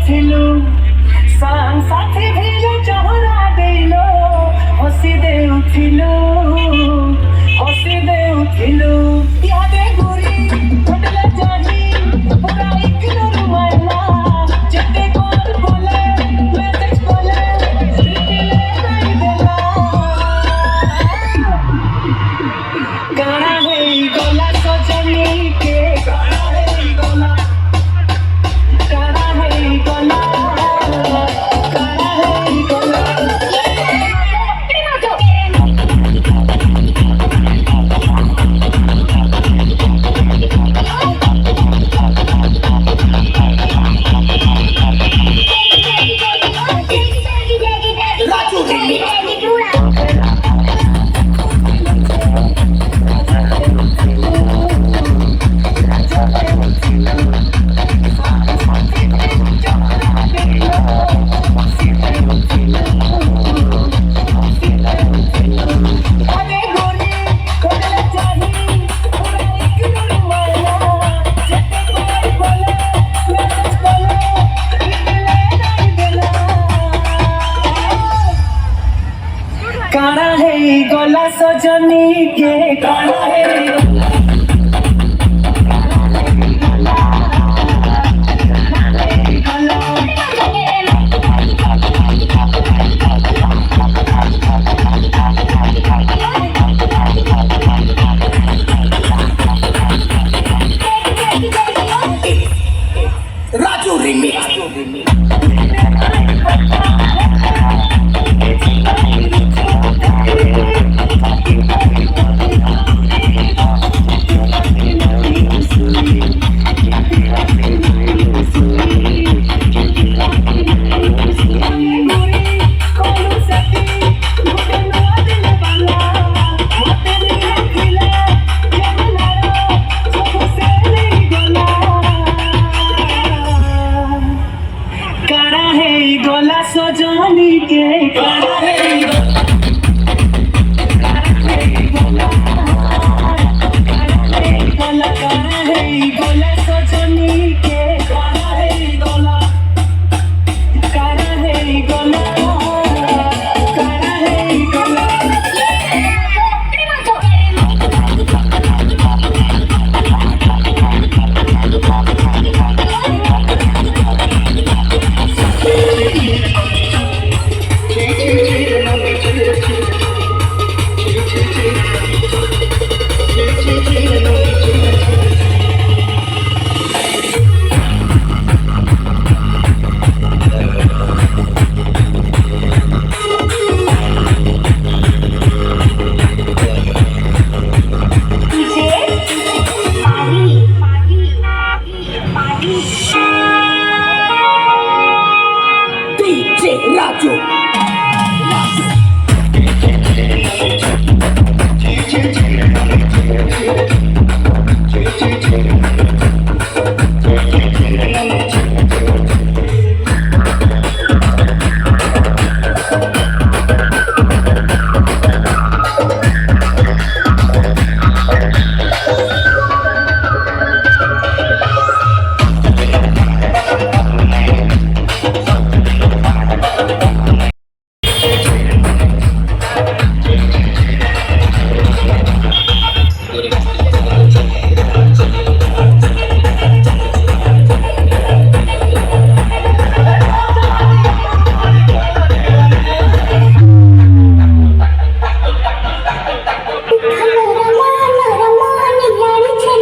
দেউছিলু সাং সাথী ভিলু Chowraha Dale হসি দেউছিলু ইয়াদে ঘুরি হোটেলে যাহি পুরা ইকনোর মারলা যেতে কল বলে মেসেজ বলে রিপ্লাই নাই দেলা কানা হেই গলা সজনী কে কানা হেই গলা काना है गला सजनी के काना है राजू रिमिक्स गला सजनी के काना है गला सजनी के काना है गला काना है गला काना है गला